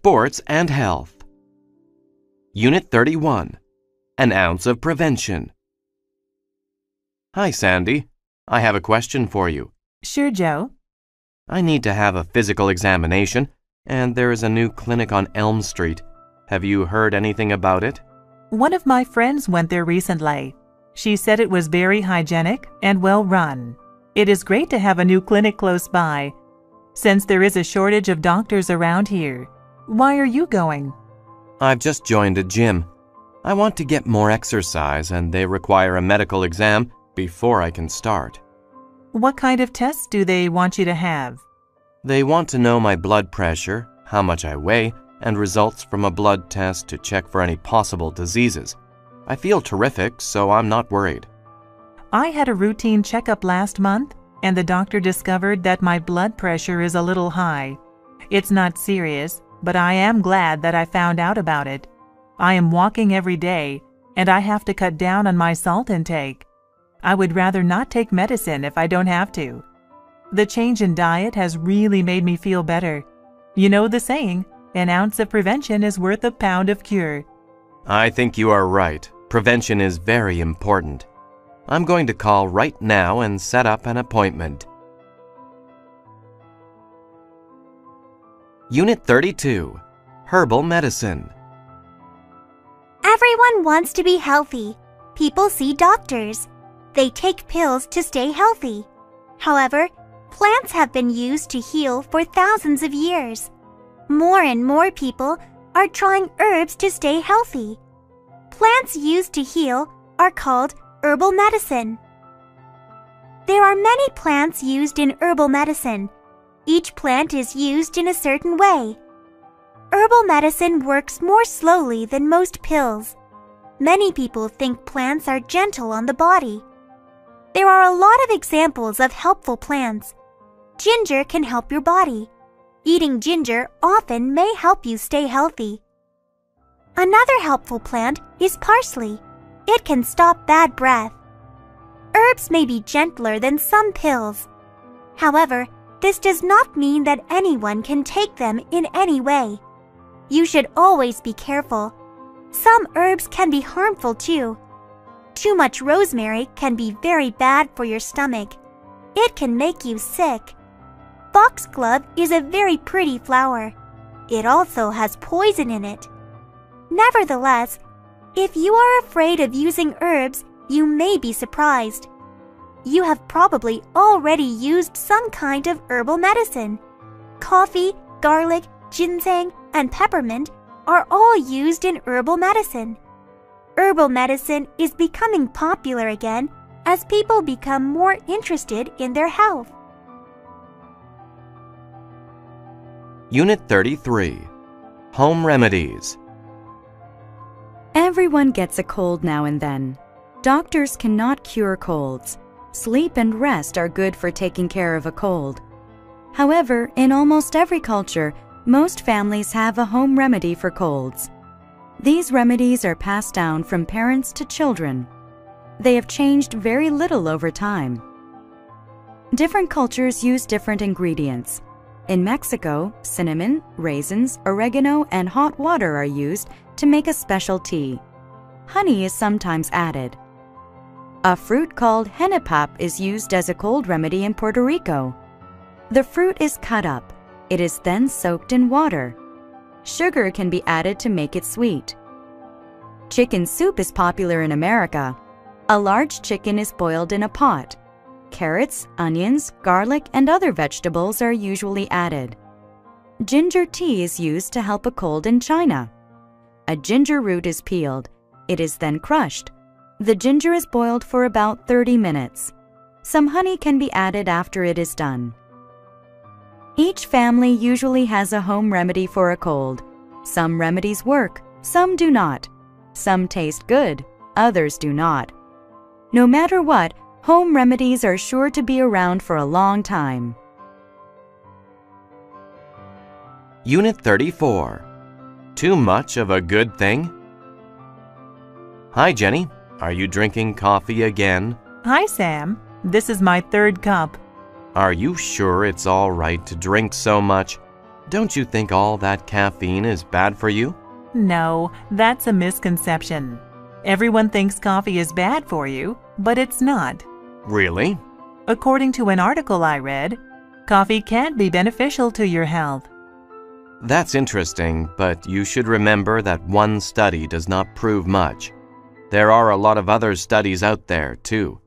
Sports and Health. Unit 31. An ounce of prevention. Hi, Sandy. I have a question for you. Sure, Joe. I need to have a physical examination, and there is a new clinic on Elm Street. Have you heard anything about it? One of my friends went there recently. She said it was very hygienic and well run. It is great to have a new clinic close by, since there is a shortage of doctors around here. Why are you going? I've just joined a gym. I want to get more exercise, and they require a medical exam before I can start. What kind of tests do they want you to have? They want to know my blood pressure, how much I weigh, and results from a blood test to check for any possible diseases. I feel terrific, so I'm not worried. I had a routine checkup last month, and the doctor discovered that my blood pressure is a little high. It's not serious, but I am glad that I found out about it. I am walking every day, and I have to cut down on my salt intake. I would rather not take medicine if I don't have to. The change in diet has really made me feel better. You know the saying, an ounce of prevention is worth a pound of cure. I think you are right. Prevention is very important. I'm going to call right now and set up an appointment. Unit 32. Herbal Medicine. Everyone wants to be healthy. People see doctors. They take pills to stay healthy. However, plants have been used to heal for thousands of years. More and more people are trying herbs to stay healthy. Plants used to heal are called herbal medicine. There are many plants used in herbal medicine. Each plant is used in a certain way. Herbal medicine works more slowly than most pills. Many people think plants are gentle on the body. There are a lot of examples of helpful plants. Ginger can help your body. Eating ginger often may help you stay healthy. Another helpful plant is parsley. It can stop bad breath. Herbs may be gentler than some pills. However, this does not mean that anyone can take them in any way. You should always be careful. Some herbs can be harmful too. Too much rosemary can be very bad for your stomach. It can make you sick. Foxglove is a very pretty flower. It also has poison in it. Nevertheless, if you are afraid of using herbs, you may be surprised. You have probably already used some kind of herbal medicine. Coffee, garlic, ginseng, and peppermint are all used in herbal medicine. Herbal medicine is becoming popular again as people become more interested in their health. Unit 33. Home Remedies. Everyone gets a cold now and then. Doctors cannot cure colds. Sleep and rest are good for taking care of a cold. However, in almost every culture, most families have a home remedy for colds. These remedies are passed down from parents to children. They have changed very little over time. Different cultures use different ingredients. In Mexico, cinnamon, raisins, oregano, and hot water are used to make a special tea. Honey is sometimes added. A fruit called henipap is used as a cold remedy in Puerto Rico. The fruit is cut up. It is then soaked in water. Sugar can be added to make it sweet. Chicken soup is popular in America. A large chicken is boiled in a pot. Carrots, onions, garlic, and other vegetables are usually added. Ginger tea is used to help a cold in China. A ginger root is peeled. It is then crushed. The ginger is boiled for about 30 minutes. Some honey can be added after it is done. Each family usually has a home remedy for a cold. Some remedies work, some do not. Some taste good, others do not. No matter what, home remedies are sure to be around for a long time. Unit 34. Too much of a good thing? Hi, Jenny. Are you drinking coffee again? Hi, Sam. This is my third cup. Are you sure it's all right to drink so much? Don't you think all that caffeine is bad for you? No, that's a misconception. Everyone thinks coffee is bad for you, but it's not. Really? According to an article I read, coffee can be beneficial to your health. That's interesting, but you should remember that one study does not prove much. There are a lot of other studies out there, too.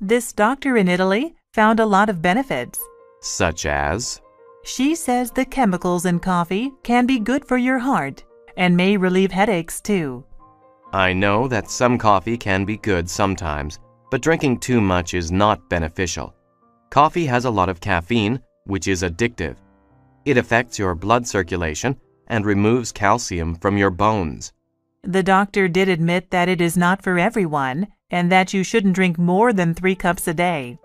This doctor in Italy found a lot of benefits. Such as? She says the chemicals in coffee can be good for your heart and may relieve headaches too. I know that some coffee can be good sometimes, but drinking too much is not beneficial. Coffee has a lot of caffeine, which is addictive. It affects your blood circulation and removes calcium from your bones. The doctor did admit that it is not for everyone and that you shouldn't drink more than 3 cups a day.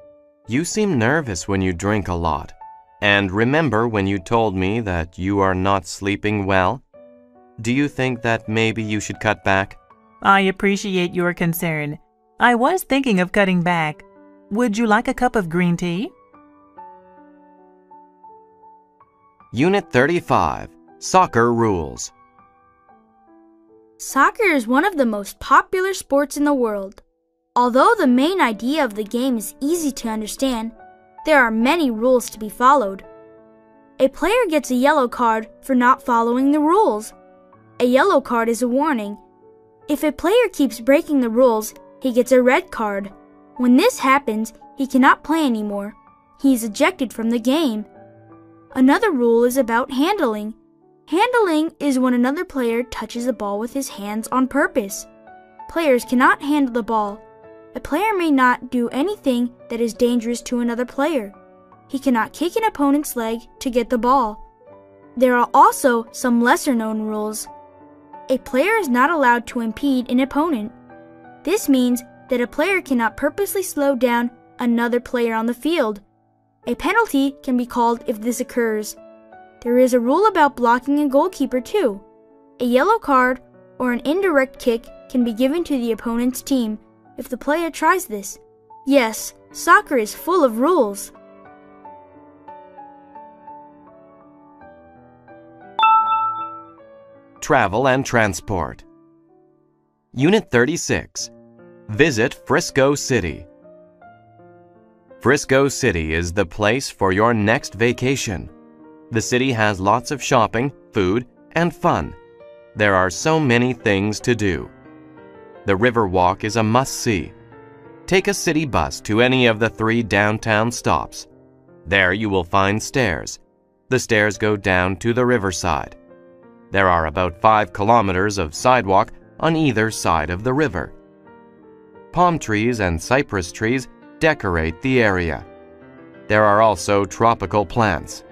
You seem nervous when you drink a lot. And remember when you told me that you are not sleeping well? Do you think that maybe you should cut back? I appreciate your concern. I was thinking of cutting back. Would you like a cup of green tea? Unit 35, Soccer Rules. Soccer is one of the most popular sports in the world. Although the main idea of the game is easy to understand, there are many rules to be followed. A player gets a yellow card for not following the rules. A yellow card is a warning. If a player keeps breaking the rules, he gets a red card. When this happens, he cannot play anymore. He is ejected from the game. Another rule is about handling. Handling is when another player touches the ball with his hands on purpose. Players cannot handle the ball. A player may not do anything that is dangerous to another player. He cannot kick an opponent's leg to get the ball. There are also some lesser-known rules. A player is not allowed to impede an opponent. This means that a player cannot purposely slow down another player on the field. A penalty can be called if this occurs. There is a rule about blocking a goalkeeper too. A yellow card or an indirect kick can be given to the opponent's team if the player tries this. Yes, soccer is full of rules. Travel and Transport. Unit 36, Visit Frisco City. Frisco City is the place for your next vacation. The city has lots of shopping, food, and fun. There are so many things to do. The Riverwalk is a must-see. Take a city bus to any of the 3 downtown stops. There you will find stairs. The stairs go down to the riverside. There are about 5 kilometers of sidewalk on either side of the river. Palm trees and cypress trees decorate the area. There are also tropical plants.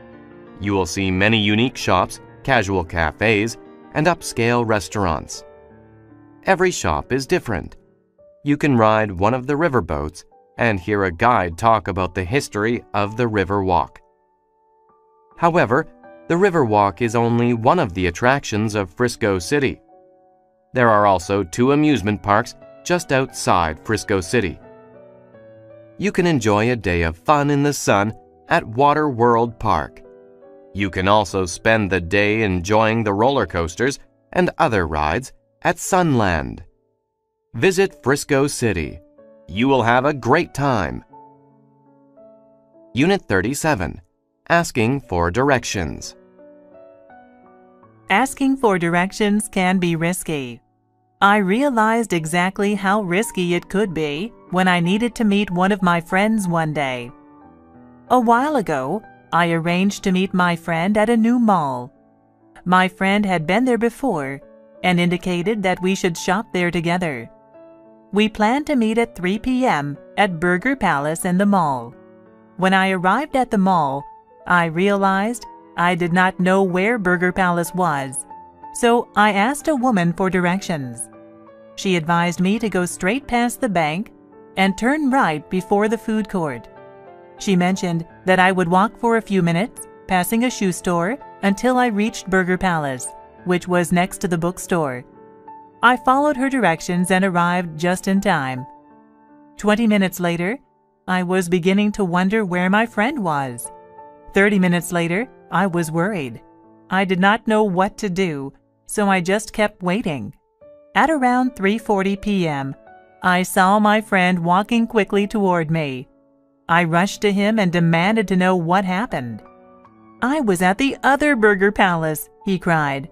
You will see many unique shops, casual cafes, and upscale restaurants. Every shop is different. You can ride one of the riverboats and hear a guide talk about the history of the Riverwalk. However, the Riverwalk is only one of the attractions of Frisco City. There are also 2 amusement parks just outside Frisco City. You can enjoy a day of fun in the sun at Water World Park. You can also spend the day enjoying the roller coasters and other rides at Sunland. Visit Frisco City. You will have a great time. Unit 37, Asking for Directions. Asking for directions can be risky. I realized exactly how risky it could be when I needed to meet one of my friends one day. A while ago, I arranged to meet my friend at a new mall. My friend had been there before and indicated that we should shop there together. We planned to meet at 3 p.m. at Burger Palace in the mall. When I arrived at the mall, I realized I did not know where Burger Palace was, so I asked a woman for directions. She advised me to go straight past the bank and turn right before the food court. She mentioned that I would walk for a few minutes, passing a shoe store, until I reached Burger Palace, which was next to the bookstore. I followed her directions and arrived just in time. 20 minutes later, I was beginning to wonder where my friend was. 30 minutes later, I was worried. I did not know what to do, so I just kept waiting. At around 3:40 p.m., I saw my friend walking quickly toward me. I rushed to him and demanded to know what happened. "I was at the other Burger Palace," he cried.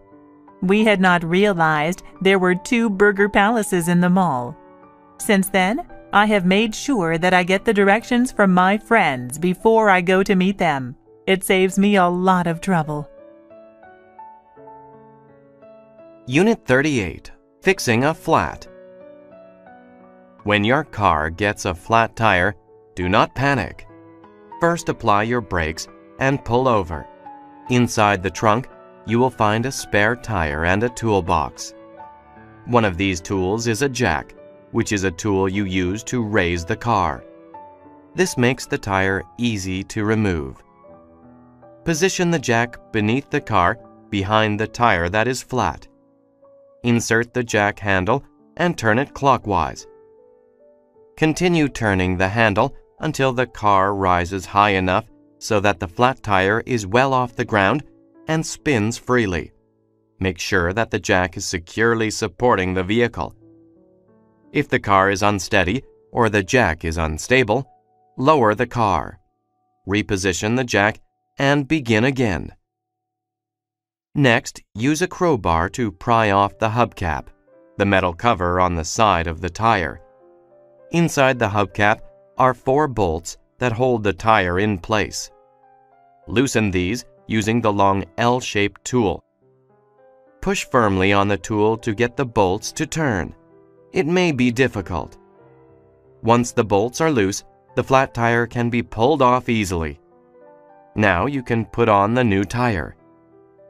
We had not realized there were 2 Burger Palaces in the mall. Since then, I have made sure that I get the directions from my friends before I go to meet them. It saves me a lot of trouble. Unit 38. Fixing a flat. When your car gets a flat tire, do not panic. First, apply your brakes and pull over. Inside the trunk, you will find a spare tire and a toolbox. One of these tools is a jack, which is a tool you use to raise the car. This makes the tire easy to remove. Position the jack beneath the car behind the tire that is flat. Insert the jack handle and turn it clockwise. Continue turning the handle until the car rises high enough so that the flat tire is well off the ground and spins freely. Make sure that the jack is securely supporting the vehicle. If the car is unsteady or the jack is unstable, lower the car. Reposition the jack and begin again. Next, use a crowbar to pry off the hubcap, the metal cover on the side of the tire. Inside the hubcap are 4 bolts that hold the tire in place. Loosen these using the long L-shaped tool. Push firmly on the tool to get the bolts to turn. It may be difficult. Once the bolts are loose, the flat tire can be pulled off easily. Now you can put on the new tire.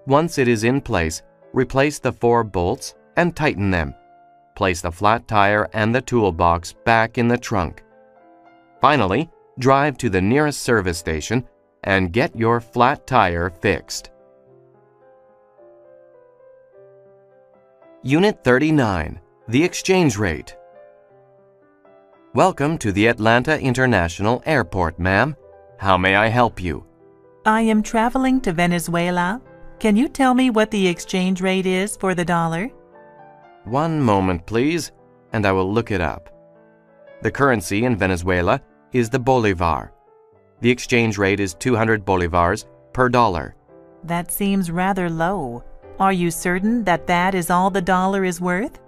Once it is in place, replace the 4 bolts and tighten them. Place the flat tire and the toolbox back in the trunk. Finally, drive to the nearest service station and get your flat tire fixed. Unit 39. The exchange rate. Welcome to the Atlanta International Airport, ma'am. How may I help you? I am traveling to Venezuela. Can you tell me what the exchange rate is for the dollar? One moment, please, and I will look it up. The currency in Venezuela is the bolivar. The exchange rate is 200 bolivars per dollar. That seems rather low. Are you certain that that is all the dollar is worth?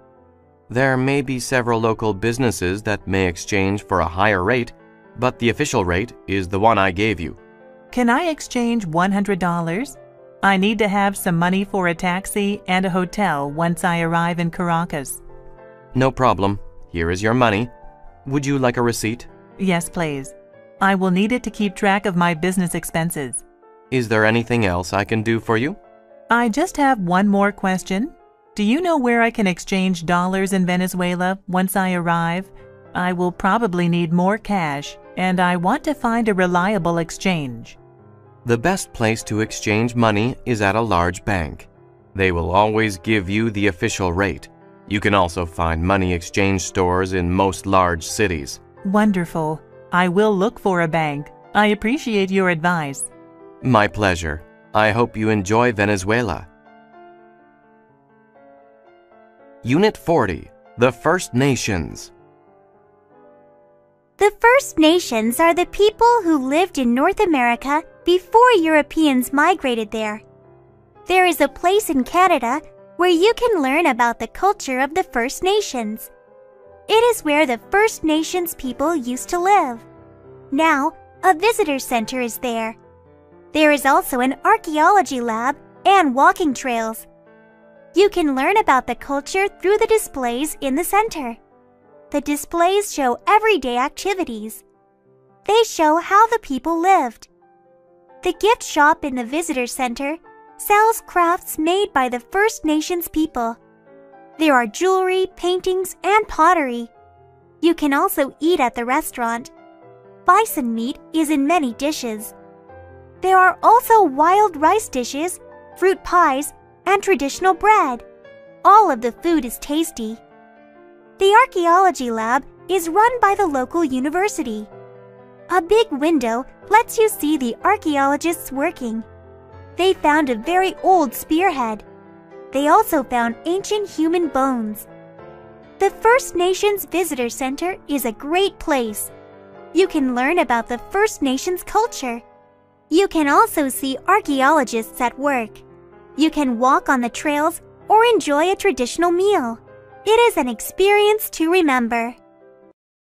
There may be several local businesses that may exchange for a higher rate, but the official rate is the one I gave you. Can I exchange $100? I need to have some money for a taxi and a hotel once I arrive in Caracas. No problem. Here is your money. Would you like a receipt? Yes, please. I will need it to keep track of my business expenses. Is there anything else I can do for you? I just have one more question. Do you know where I can exchange dollars in Venezuela once I arrive? I will probably need more cash, and I want to find a reliable exchange. The best place to exchange money is at a large bank. They will always give you the official rate. You can also find money exchange stores in most large cities. Wonderful. I will look for a bank. I appreciate your advice. My pleasure. I hope you enjoy Venezuela. Unit 40. The First Nations. The First Nations are the people who lived in North America before Europeans migrated there. There is a place in Canada where you can learn about the culture of the First Nations. It is where the First Nations people used to live. Now, a visitor center is there. There is also an archaeology lab and walking trails. You can learn about the culture through the displays in the center. The displays show everyday activities. They show how the people lived. The gift shop in the visitor center sells crafts made by the First Nations people. There are jewelry, paintings, and pottery. You can also eat at the restaurant. Bison meat is in many dishes. There are also wild rice dishes, fruit pies, and traditional bread. All of the food is tasty. The archaeology lab is run by the local university. A big window lets you see the archaeologists working. They found a very old spearhead. They also found ancient human bones. The First Nations Visitor Center is a great place. You can learn about the First Nations culture. You can also see archaeologists at work. You can walk on the trails or enjoy a traditional meal. It is an experience to remember.